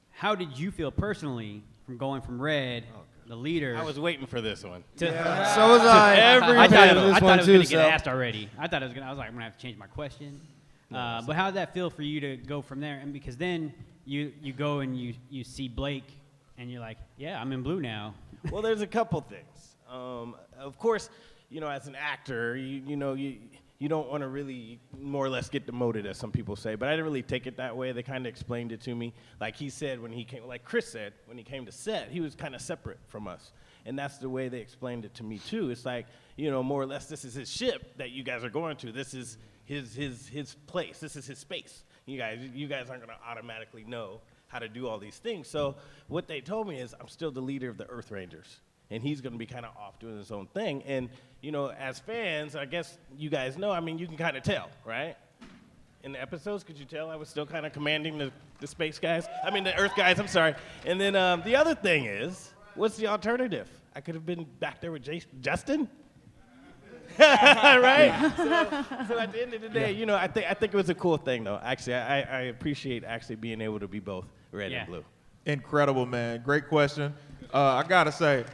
how did you feel personally from going from Red, the leader? I was waiting for this one. To, So was I. I thought it was one going too, to get so. asked already. I was like, I'm gonna have to change my question. But how did that feel for you to go from there? And because then you go and you see Blake, and you're like, yeah, I'm in blue now. Well, there's a couple things. Of course, you know, as an actor, you don't want to really more or less get demoted, as some people say. But I didn't really take it that way. They kind of explained it to me. Like he said when he came, like Chris said when he came to set, he was kind of separate from us. And that's the way they explained it to me too. It's like, you know, more or less, this is his ship that you guys are going to. This is his place. This is his space. You guys aren't going to automatically know how to do all these things. So what they told me is I'm still the leader of the Earth Rangers. And he's going to be kind of off doing his own thing. And, you know, as fans, I guess you guys know, I mean, you can kind of tell, right? In the episodes, could you tell I was still kind of commanding the space guys? I mean, the Earth guys, I'm sorry. And then the other thing is, what's the alternative? I could have been back there with Justin. Right? So at the end of the day, you know, I think it was a cool thing, though. Actually, I appreciate actually being able to be both red and blue. Incredible, man. Great question. I gotta say,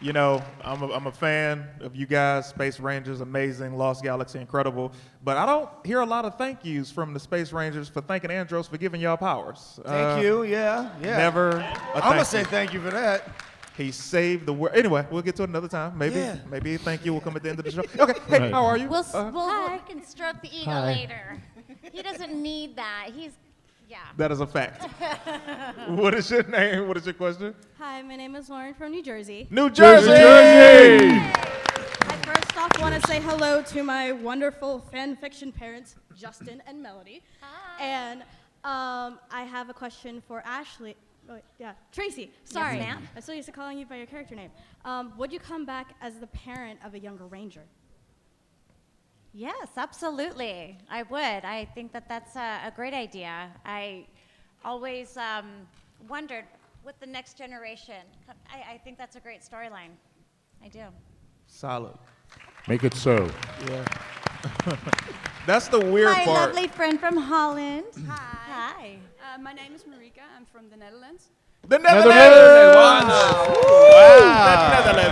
you know, I'm a fan of you guys. Space Rangers, amazing. Lost Galaxy, incredible. But I don't hear a lot of thank yous from the Space Rangers for thanking Andros for giving y'all powers. Thank you. Yeah. Never. I'm gonna say thank you for that. He saved the world. Anyway, we'll get to it another time. Maybe a thank you will come at the end of the show. Okay. Hey, how are you? We'll can stroke the ego Hi. later. He doesn't need that. That is a fact. What is your name? What is your question? Hi, my name is Lauren from New Jersey. New Jersey! I first off want to say hello to my wonderful fan fiction parents, Justin and Melody. Hi. And I have a question for Ashley. Oh, wait, yeah, Tracy. Sorry, ma'am. I'm so used to calling you by your character name. Would you come back as the parent of a younger ranger? Yes, absolutely. I would. I think that that's a great idea. I always wondered with the next generation. I think that's a great storyline. I do. Solid. Make it so. Yeah. That's the weird Hi, part. lovely friend from Holland. Hi. My name is Marika. I'm from the Netherlands. The Netherlands! Wow.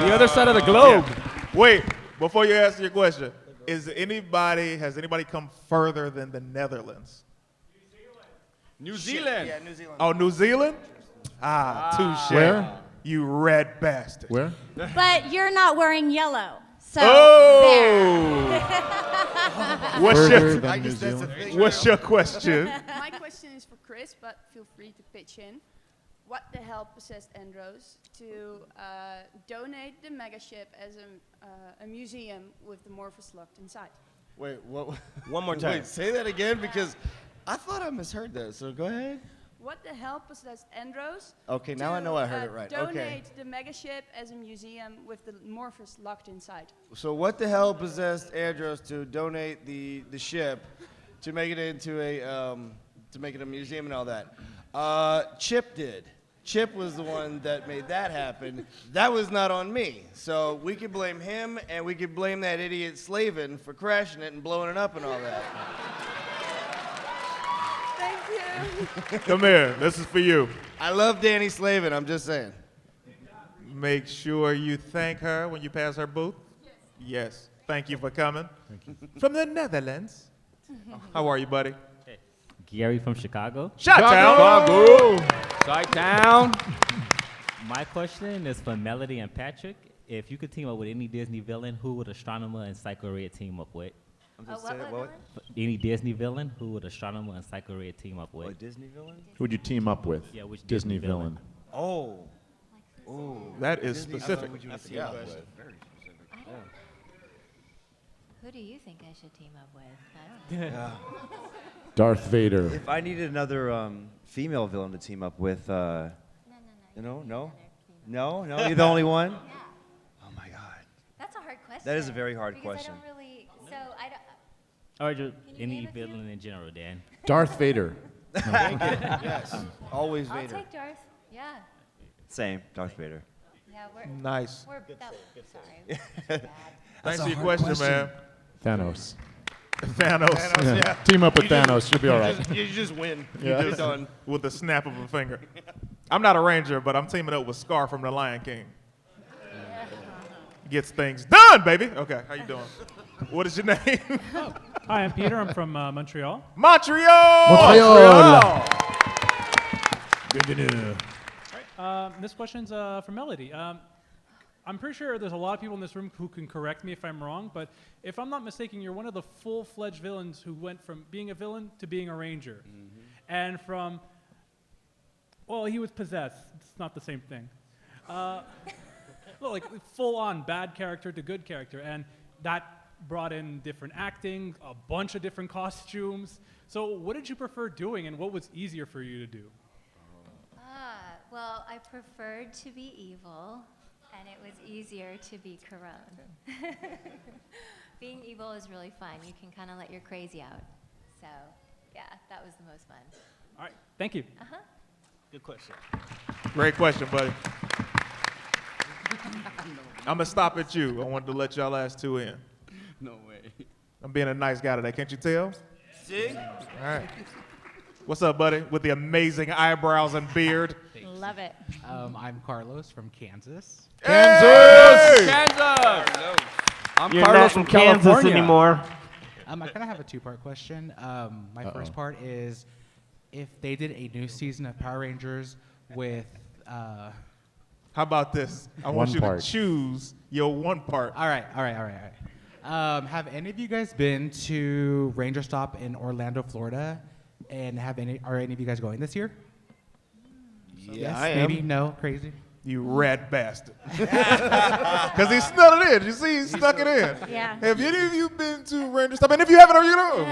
The other side of the globe. Yeah. Wait, before you answer your question, has anybody come further than the Netherlands? New Zealand. Yeah, New Zealand. Oh, New Zealand? Touche. Where? You red bastard. Where? But you're not wearing yellow. So Further than New Zealand. What's your question? My question is for Chris, but feel free to pitch in. What the hell possessed Andros to donate the megaship as a museum with the Morphos locked inside? Wait, what? One more time. Wait, say that again because I thought I misheard that. So go ahead. What the hell possessed Andros? Okay, now I know I heard it right. Donate Okay. the megaship as a museum with the Morphos locked inside. So what the hell possessed Andros to donate the ship to make it into a museum and all that? Chip did. Chip was the one that made that happen. That was not on me. So we could blame him, and we could blame that idiot Slavin for crashing it and blowing it up and all that. Thank Come here. This is for you. I love Danny Slavin. I'm just saying. Make sure you thank her when you pass her booth. Yes. Thank you for coming. Thank you. From the Netherlands. How are you, buddy? Gary from Chicago. Chi-town. Chi-town. My question is for Melody and Patrick. If you could team up with any Disney villain, who would Astronomer and Psycho Red team up with? Any Disney villain, who would Astronomer and Psycho Red team up with? What Disney villain? Who would you team up with? Yeah, which Disney Disney villain? villain. Oh. Oh. That is Disney specific. villain would you That's a team good up question. with? Very specific. Who do you think I should team up with? I don't know. Darth Vader. If I needed another female villain to team up with, no, you're the only one. Oh my God. That's a hard question. That is a very hard because question. I don't really. So I don't. Or just any villain in general, Dan. Darth Vader. Yes. Always I'll Vader. take Darth. Yeah. Same, Darth Vader. Yeah, we're Nice. We're sorry. Thanks for your question, man. Thanos. Thanos. Yeah. Team up with Thanos. You'll be all right. You just win. Yeah. You're done. With the snap of a finger. I'm not a ranger, but I'm teaming up with Scar from The Lion King. Gets things done, baby. Okay, how you doing? What is your name? Hi, I'm Peter. I'm from Montreal. Montreal! Good to know. This question's for Melody. I'm pretty sure there's a lot of people in this room who can correct me if I'm wrong, but if I'm not mistaken, you're one of the full-fledged villains who went from being a villain to being a ranger. And from, well, he was possessed. It's not the same thing. Well, like full-on bad character to good character, and that brought in different acting, a bunch of different costumes. So what did you prefer doing, and what was easier for you to do? Well, I preferred to be evil, and it was easier to be Corone. Being evil is really fun. You can kind of let your crazy out. So, yeah, that was the most fun. All right, thank you. Uh-huh. Good question. Great question, buddy. I'm going to stop at you. I wanted to let y'all last two in. No way. I'm being a nice guy today. Can't you tell? See? All right. What's up, buddy? With the amazing eyebrows and beard. Love it. I'm Carlos from Kansas. Kansas! Kansas! I'm You're Carlos not from in Kansas California. anymore. I kind of have a two-part question. My first part is, if they did a new season of Power Rangers with... How about this? I want One you part. to choose your one part. All right. Have any of you guys been to Ranger Stop in Orlando, Florida? And are any of you guys going this year? Yeah, Yes, I am. maybe, no, crazy. You rat bastard. Because he snuck it in. You see, he stuck it in. Yeah. Have any of you been to Ranger Stop? And if you haven't, are you know?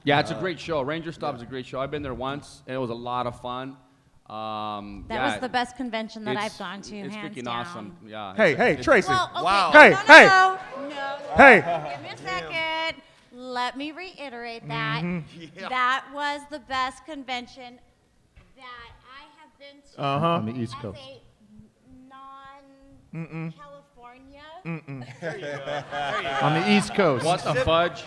Yeah, it's a great show. Ranger Stop is a great show. I've been there once, and it was a lot of fun. That was the best convention that I've gone to, It's hands freaking down. awesome. Yeah. Hey, it's- Tracy. Well, okay, Wow. no, Hey, no, hey. no, no. Hey. Give me a second. Let me reiterate that. Mm-hmm. That was the best convention that I have been to On the East as Coast. a non-California. On the East Coast. What the fudge?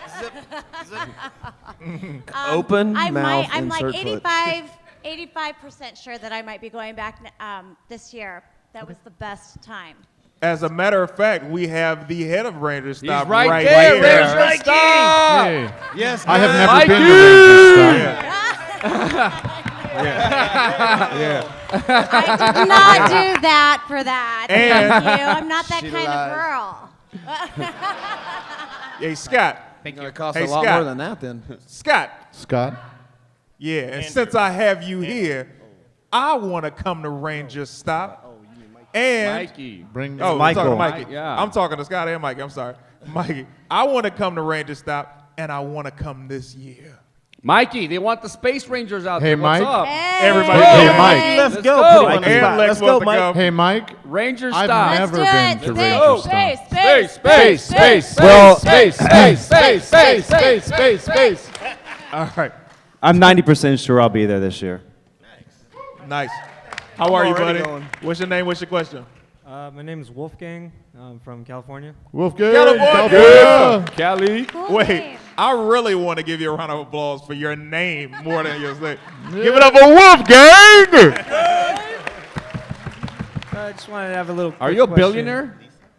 Open I'm mouth I'm like insert foot. 85% sure that I might be going back this year. That was the best time. As a matter of fact, we have the head of Ranger Stop right there, here. Ranger Stop! Hey. Yes, I have man. never been to Ranger Stop. Yeah. I did not do that for that. And- Thank you. I'm not that She kind lied. of girl. Hey, Scott. It's going to cost Hey, a lot Scott. more than that then. Scott. Scott? Yeah, and since I have you here, I want to come to Ranger Stop. And Mikey. Bring oh, I'm Michael. talking to Mikey. Mike, yeah. I'm talking to Scott and Mikey. I'm sorry, Mikey. I want to come to Ranger Stop, and I want to come this year. Mikey, they want the Space Rangers out Hey, there. What's Mike. up? Everybody, Hey, come. Mike. Let's go. go. Put him on the And spot. Lex Let's go, wants to Mike. come. Hey, Mike. Ranger I've Stop. never Let's do been it. to Space, Ranger space, Stop. space, Space, space, Space, space. All right, I'm 90% sure I'll be there this year. nice. How are you, already buddy? going. What's your name? What's your question? My name is Wolfgang. I'm from California. Wolfgang. California. Cali. Cool Wait. name. I really want to give you a round of applause for your name more than your name. Give it up for Wolfgang! I just wanted to have a little. Are quick you a question. billionaire?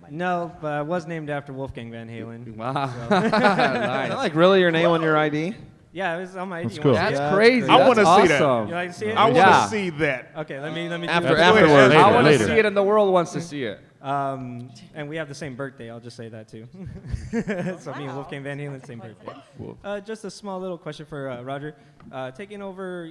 No, but I was named after Wolfgang Van Halen. Wow. So. Is that like really your name on your ID? Yeah, it was on my ID. That's cool. That's crazy. I want to That's see that. awesome. You like to see it? I want Yeah. to see that. Okay, let me. Afterwards. I want to Later. see it, and the world wants to see it. And we have the same birthday. I'll just say that too. So me and Wolfgang Van Halen, same birthday. Just a small little question for Roger. Taking over,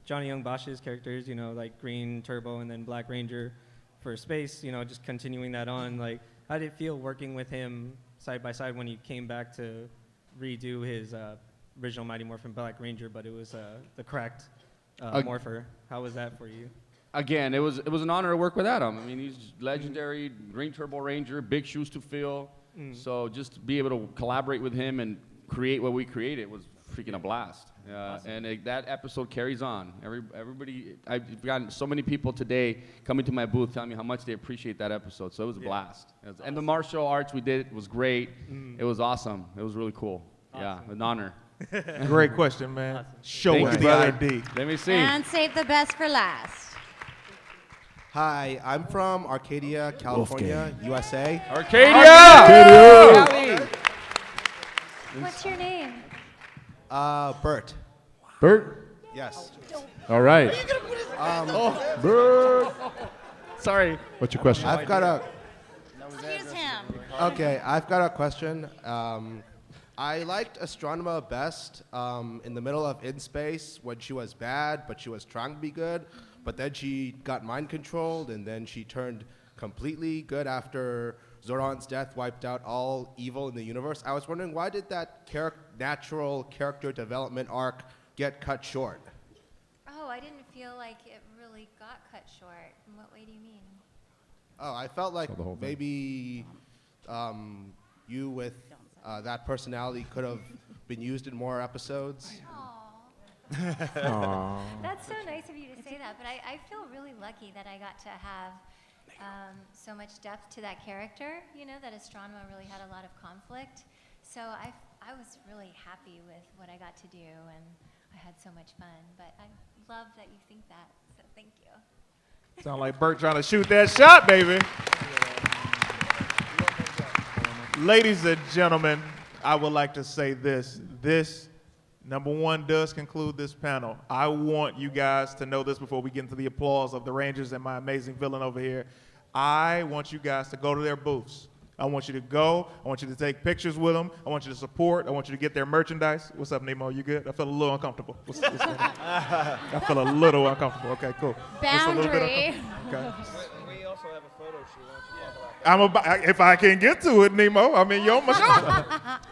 Johnny Young Bosch's characters, like Green Turbo and then Black Ranger for Space, just continuing that on. Like, how did it feel working with him side by side when he came back to redo his original Mighty Morphin Black Ranger, but it was the cracked Morpher? How was that for you? Again, it was an honor to work with Adam. I mean, he's legendary, Green Turbo Ranger, big shoes to fill. So just to be able to collaborate with him and create what we created was freaking a blast. Awesome. And that episode carries on. Everybody, I've gotten so many people today coming to my booth telling me how much they appreciate that episode. So it was a blast. And the martial arts we did was great. It was awesome. It was really cool. Yeah, an honor. Great question, man. Awesome. Show Thank us you, the brother. ID. Let me see. And save the best for last. Hi, I'm from Arcadia, California, USA. Arcadia! What's your name? Bert. Bert? Yes. All right. Bert. Sorry. What's your question? I've got a. Excuse him. Okay, I've got a question. I liked Astronema best in the middle of In Space when she was bad, but she was trying to be good. But then she got mind controlled, and then she turned completely good after Zordon's death wiped out all evil in the universe. I was wondering, why did that natural character development arc get cut short? Oh, I didn't feel like it really got cut short. In what way do you mean? Oh, I felt like the whole thing. maybe you with that personality could have been used in more episodes. Aw. That's so nice of you to say that, but I feel really lucky that I got to have so much depth to that character, that Astronema really had a lot of conflict. So I was really happy with what I got to do, and I had so much fun. But I love that you think that, so thank you. Sound like Bert trying to shoot that shot, baby. Ladies and gentlemen, I would like to say this. This, number one, does conclude this panel. I want you guys to know this before we get into the applause of the Rangers and my amazing villain over here. I want you guys to go to their booths. I want you to go. I want you to take pictures with them. I want you to support. I want you to get their merchandise. What's up, Nemo? You good? I feel a little uncomfortable. What's going on? I feel a little uncomfortable. Okay, cool. Just a little bit Boundary. uncomfortable. Okay. We also have a photo shoot. If I can get to it, Nemo. I mean, you're my shot.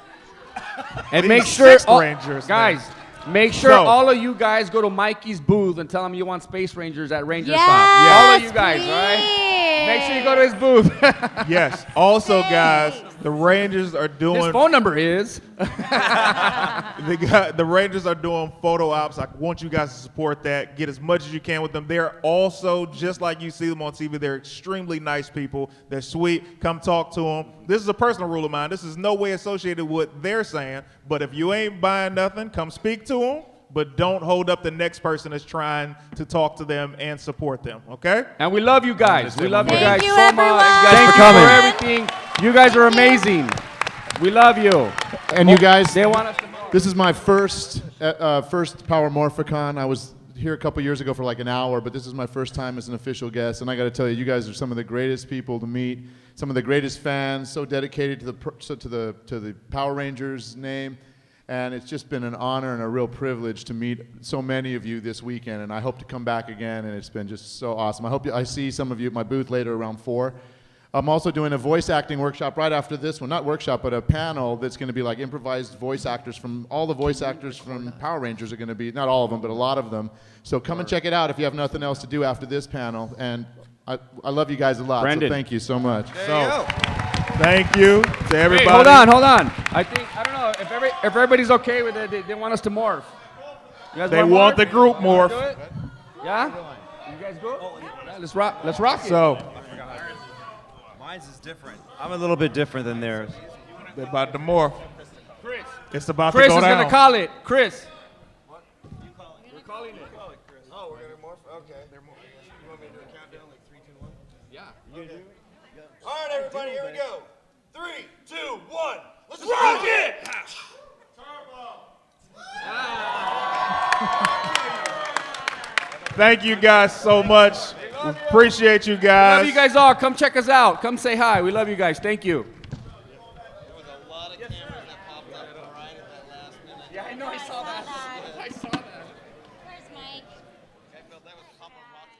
And These make sure, Space Rangers, man. guys, make sure So- all of you guys go to Mikey's booth and tell him you want Space Rangers at Ranger Yes, Stop. All of you guys, all right? please. Make sure you go to his booth. Yes. Also, guys, the Rangers are doing. His phone number is. The Rangers are doing photo ops. I want you guys to support that. Get as much as you can with them. They're also, just like you see them on TV, they're extremely nice people. They're sweet. Come talk to them. This is a personal rule of mine. This is no way associated with what they're saying. But if you ain't buying nothing, come speak to them. But don't hold up the next person that's trying to talk to them and support them, okay? And we love you guys. We love you Thank guys you, so everyone. much. Thank Thank you you for for everything. You guys are amazing. We love you. And you guys, They want us to this is my first Power Morphicon. I was here a couple years ago for like an hour, but this is my first time as an official guest. And I got to tell you, you guys are some of the greatest people to meet, some of the greatest fans, so dedicated to the Power Rangers name. And it's just been an honor and a real privilege to meet so many of you this weekend. And I hope to come back again, and it's been just so awesome. I see some of you at my booth later around 4. I'm also doing a voice acting workshop right after this one. Not workshop, but a panel that's going to be like improvised voice actors from all the voice actors from Power Rangers are going to be, not all of them, but a lot of them. So come and check it out if you have nothing else to do after this panel. And I love you guys a lot, Brandon. so thank you so much. Thank you to everybody. Hey, hold on. I don't know if everybody's okay with it. They want us to morph. You guys They wanna want morph? the group morph. Do it? Yeah? You guys go? Yeah, let's rock it. So, Mine's is different. I'm a little bit different than theirs. they're about to morph. It's about Chris to go is down. gonna call it. Chris. We're calling it. Oh, we're gonna morph. Okay. You want me to do a countdown like 3, 2, 1? Yeah. Okay. All right, everybody, here we go. 3, 2, 1. Let's rock it! Thank you guys so much. We appreciate you We guys. love you guys all. Come check us out. Come say hi. We love you guys. Thank you. Yeah, I know. I saw that. Where's Mike? I felt that was Papa Rocky.